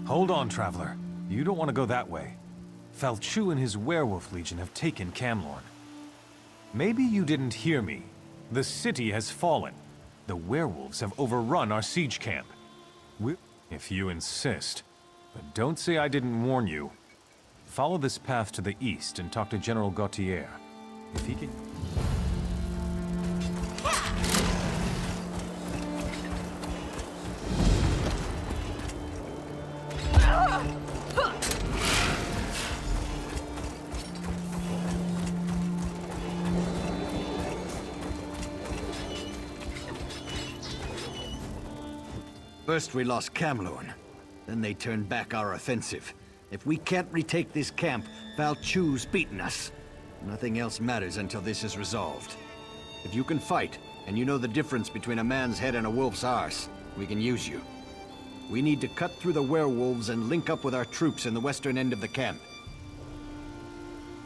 Hold on, traveler. You don't want to go that way. Felthau and his werewolf legion have taken Camlorn. Maybe you didn't hear me. The city has fallen. The werewolves have overrun our siege camp. If you insist. But don't say I didn't warn you. Follow this path to the east and talk to General Gautier. If he can... First we lost Camlorn, then they turned back our offensive. If we can't retake this camp, Felthau's beaten us. Nothing else matters until this is resolved. If you can fight, and you know the difference between a man's head and a wolf's arse, we can use you. We need to cut through the werewolves and link up with our troops in the western end of the camp.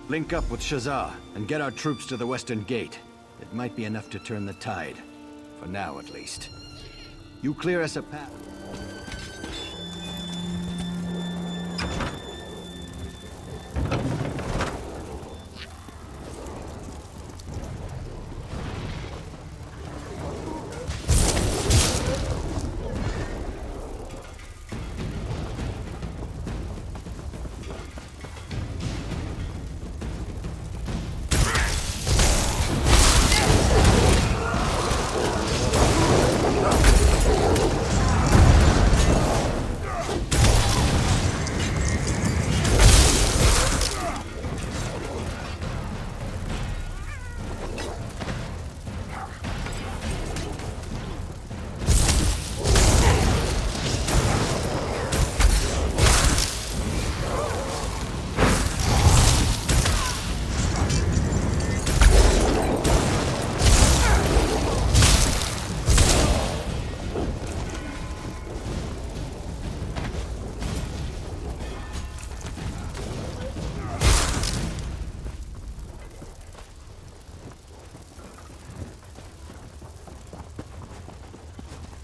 Link up with Shazar, and get our troops to the western gate. It might be enough to turn the tide. For now, at least. You clear us a path.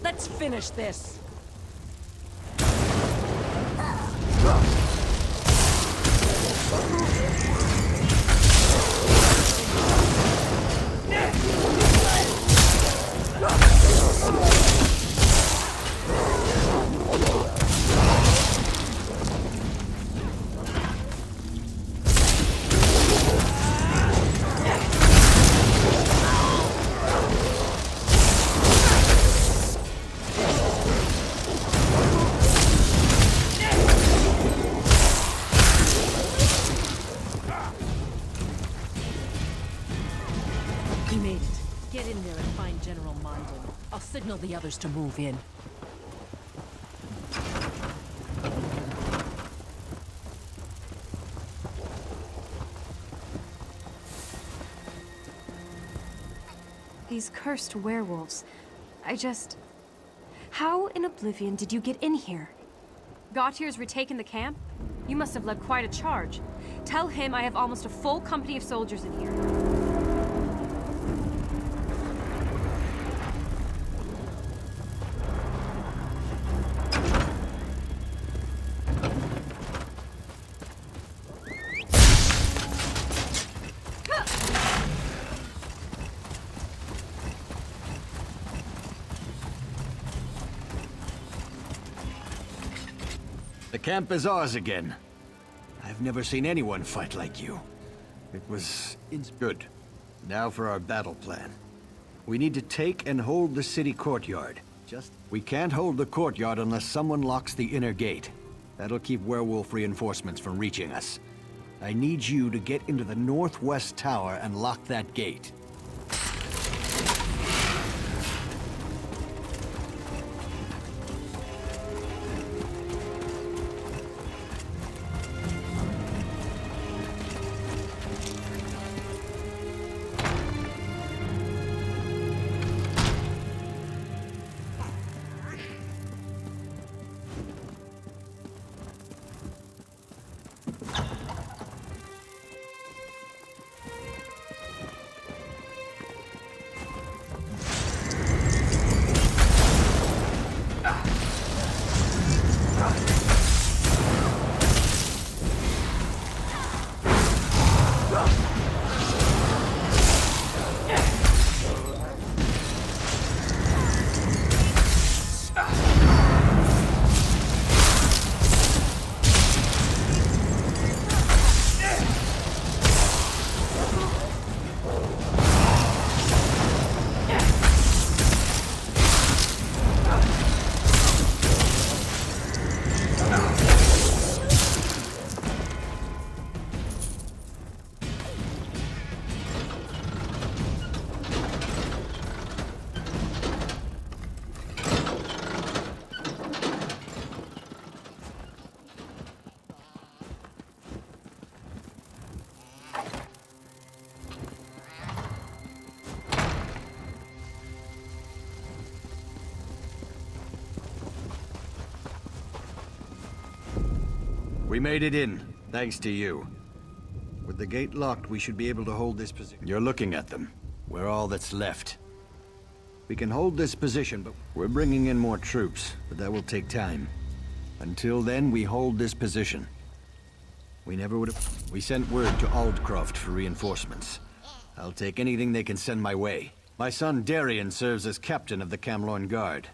Let's finish this! We made it. Get in there and find General Minden. I'll signal the others to move in. These cursed werewolves. How in oblivion did you get in here? Gautier's retaken the camp? You must have led quite a charge. Tell him I have almost a full company of soldiers in here. The camp is ours again. I've never seen anyone fight like you. It's good. Now for our battle plan. We need to take and hold the city courtyard. We can't hold the courtyard unless someone locks the inner gate. That'll keep werewolf reinforcements from reaching us. I need you to get into the northwest tower and lock that gate. We made it in, thanks to you. With the gate locked, we should be able to hold this position. You're looking at them. We're all that's left. We can hold this position, but we're bringing in more troops, but that will take time. Until then, we hold this position. We never would have... We sent word to Aldcroft for reinforcements. I'll take anything they can send my way. My son Darien serves as captain of the Camlorn Guard.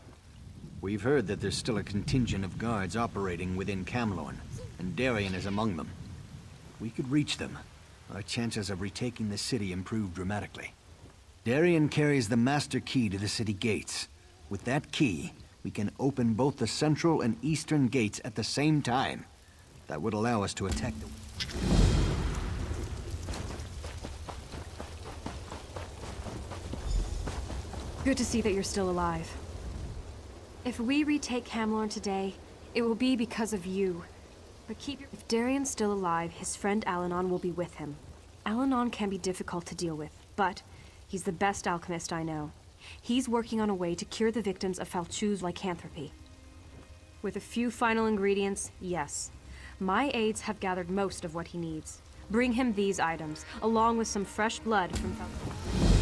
We've heard that there's still a contingent of guards operating within Camlorn, and Darien is among them. If we could reach them, our chances of retaking the city improve dramatically. Darien carries the master key to the city gates. With that key, we can open both the central and eastern gates at the same time. That would allow us to attack the... Good to see that you're still alive. If we retake Camlorn today, it will be because of you. But if Darien's still alive, his friend Alanon will be with him. Alanon can be difficult to deal with, but he's the best alchemist I know. He's working on a way to cure the victims of Falchu's lycanthropy. With a few final ingredients, yes. My aides have gathered most of what he needs. Bring him these items, along with some fresh blood from Falchu.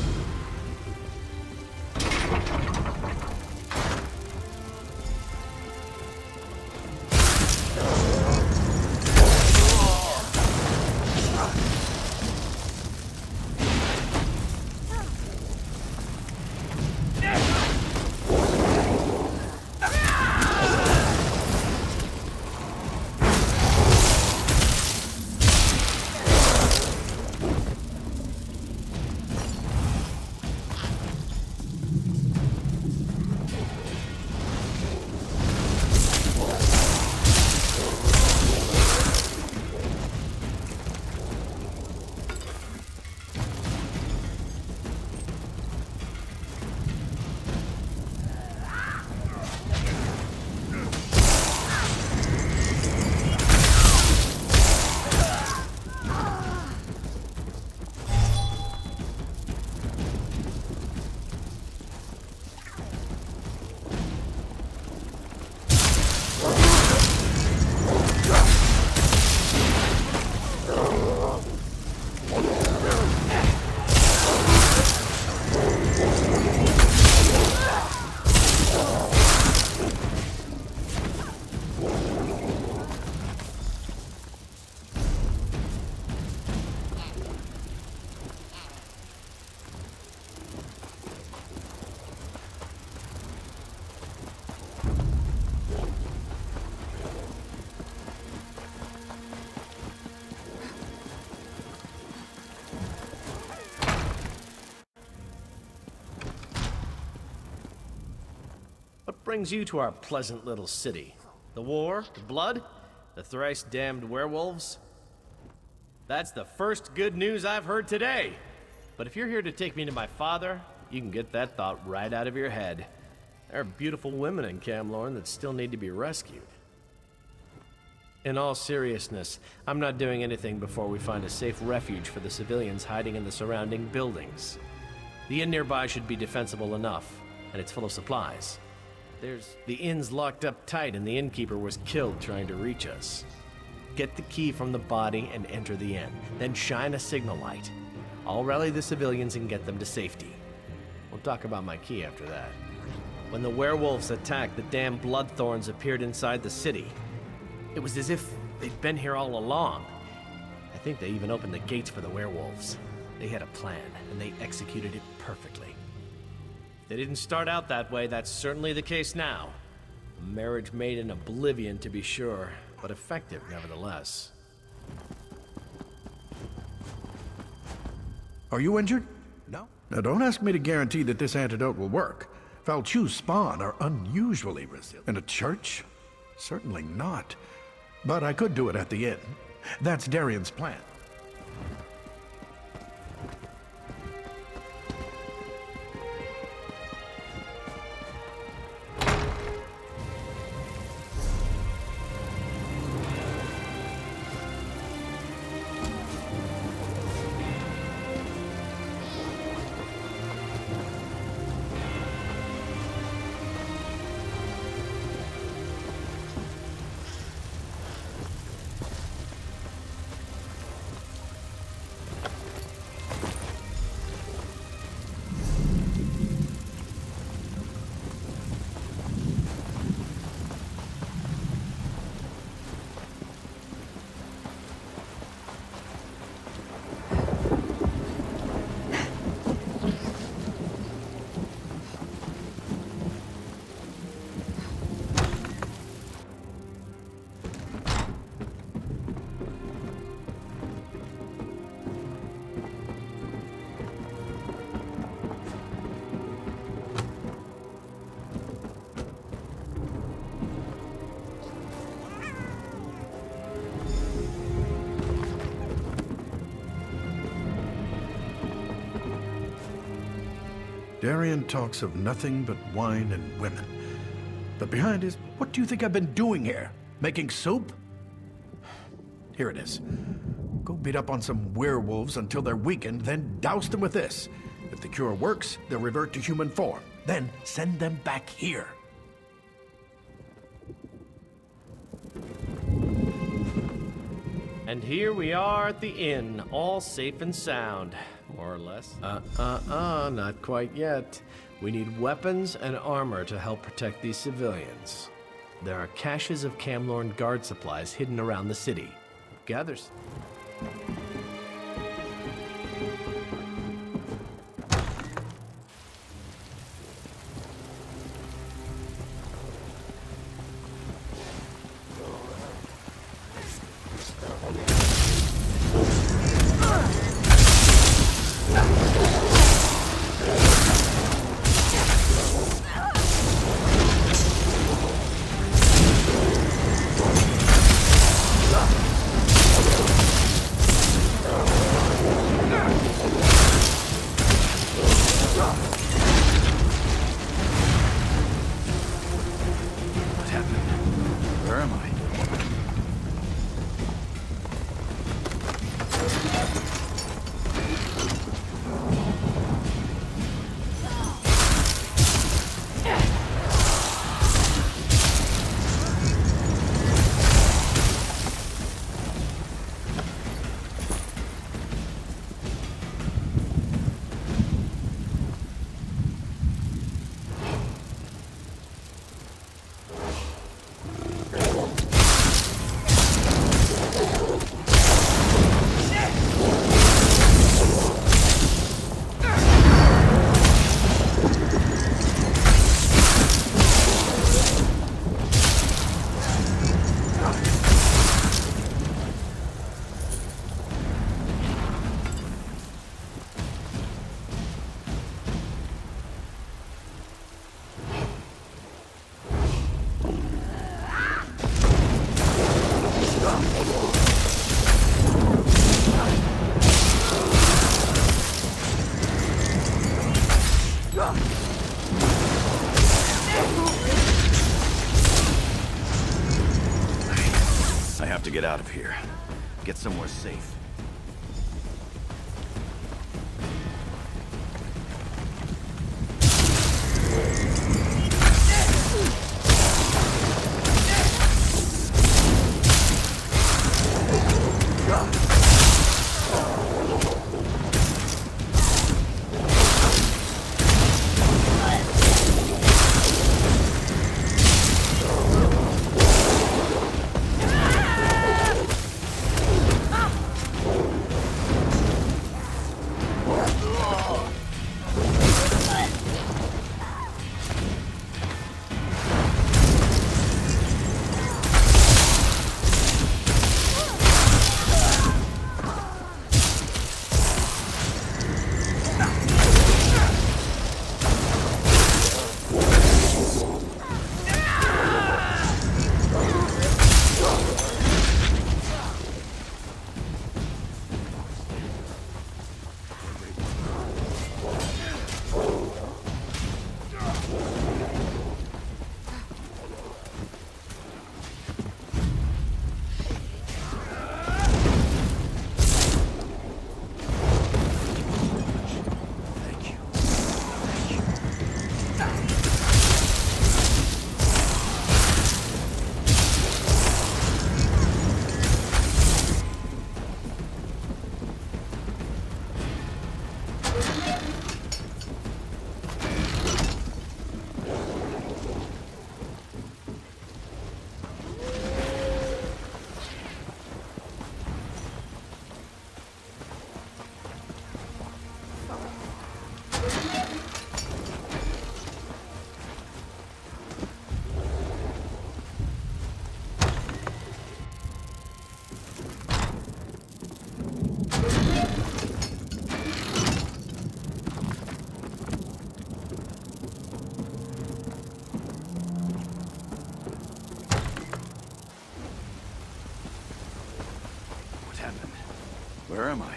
What brings you to our pleasant little city? The war? The blood? The thrice-damned werewolves? That's the first good news I've heard today. But if you're here to take me to my father, you can get that thought right out of your head. There are beautiful women in Camlorn that still need to be rescued. In all seriousness, I'm not doing anything before we find a safe refuge for the civilians hiding in the surrounding buildings. The inn nearby should be defensible enough, and it's full of supplies. The inn's locked up tight and the innkeeper was killed trying to reach us. Get the key from the body and enter the inn, then shine a signal light. I'll rally the civilians and get them to safety. We'll talk about my key after that. When the werewolves attacked, the damn bloodthorns appeared inside the city. It was as if they'd been here all along. I think they even opened the gates for the werewolves. They had a plan, and they executed it perfectly. They didn't start out that way, that's certainly the case now. A marriage made in oblivion, to be sure, but effective nevertheless. Are you injured? No. Now don't ask me to guarantee that this antidote will work. Falchu's spawn are unusually resilient. In a church? Certainly not. But I could do it at the inn. That's Darien's plan. Darien talks of nothing but wine and women. But behind his... What do you think I've been doing here? Making soup? Here it is. Go beat up on some werewolves until they're weakened, then douse them with this. If the cure works, they'll revert to human form. Then send them back here. And here we are at the inn, all safe and sound, more or less. Not quite yet. We need weapons and armor to help protect these civilians. There are caches of Camlorn guard supplies hidden around the city. Gathers. I have to get out of here. Get somewhere safe. Where am I?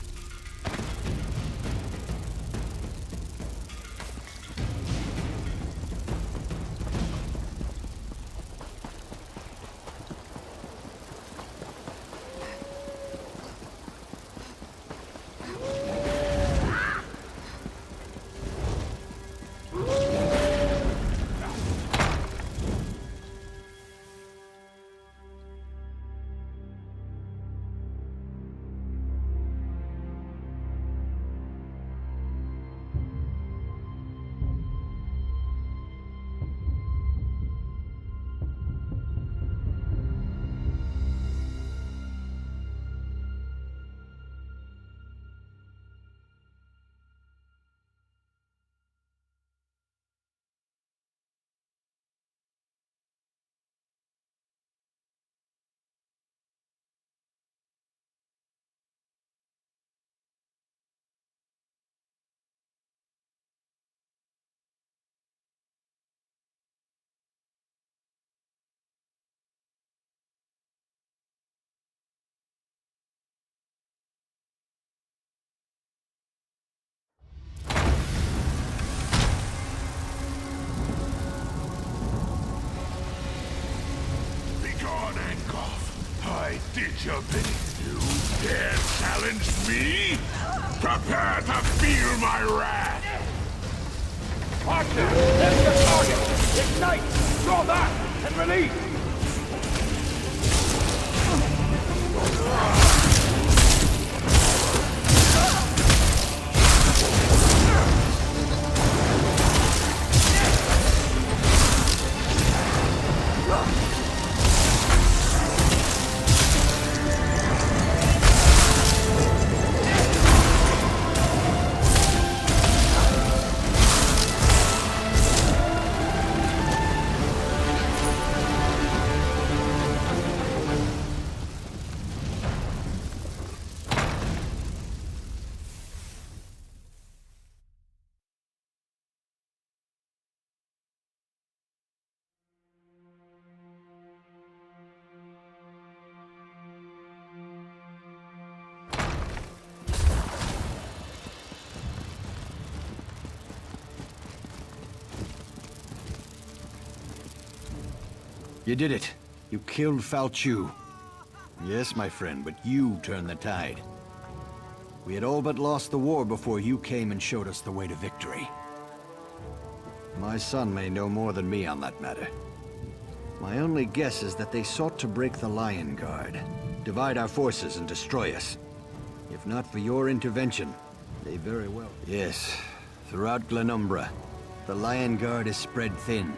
I did your bidding. You dare challenge me? Prepare to feel my wrath! Archer, there's the target! Ignite! Draw back and release! You did it. You killed Falchu. Yes, my friend, but you turned the tide. We had all but lost the war before you came and showed us the way to victory. My son may know more than me on that matter. My only guess is that they sought to break the Lion Guard, divide our forces and destroy us. If not for your intervention, they very well... Yes, throughout Glenumbra, the Lion Guard is spread thin.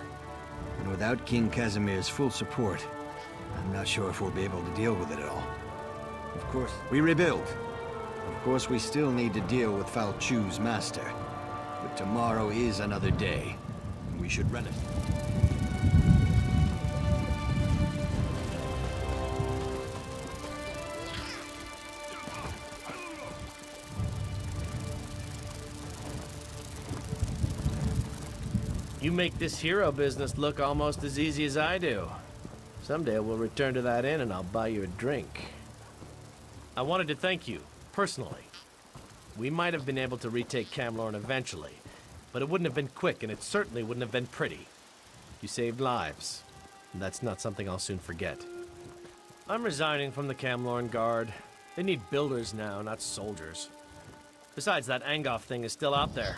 And without King Casimir's full support, I'm not sure if we'll be able to deal with it at all. Of course, we rebuild. Of course, we still need to deal with Falchu's master. But tomorrow is another day, and we should relish it. You make this hero business look almost as easy as I do. Someday we'll return to that inn and I'll buy you a drink. I wanted to thank you, personally. We might have been able to retake Camlorn eventually, but it wouldn't have been quick and it certainly wouldn't have been pretty. You saved lives, and that's not something I'll soon forget. I'm resigning from the Camlorn Guard. They need builders now, not soldiers. Besides, that Angoff thing is still out there.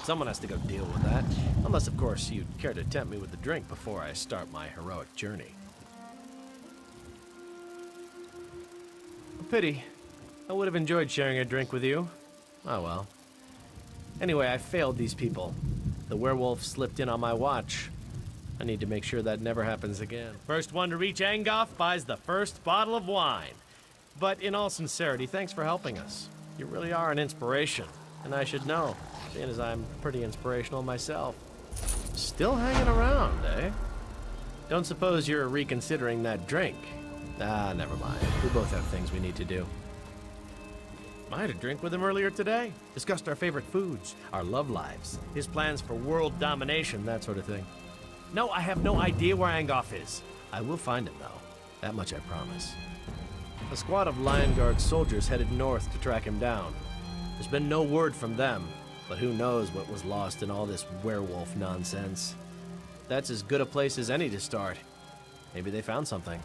Someone has to go deal with that. Unless, of course, you'd care to tempt me with a drink before I start my heroic journey. A pity. I would have enjoyed sharing a drink with you. Oh well. Anyway, I failed these people. The werewolf slipped in on my watch. I need to make sure that never happens again. First one to reach Angoff buys the first bottle of wine. But in all sincerity, thanks for helping us. You really are an inspiration. And I should know, seeing as I'm pretty inspirational myself. Still hanging around, eh? Don't suppose you're reconsidering that drink? Ah, never mind. We both have things we need to do. I had a drink with him earlier today. Discussed our favorite foods, our love lives, his plans for world domination, that sort of thing. No, I have no idea where Angoff is. I will find him, though. That much I promise. A squad of Lion Guard soldiers headed north to track him down. There's been no word from them, but who knows what was lost in all this werewolf nonsense. That's as good a place as any to start. Maybe they found something.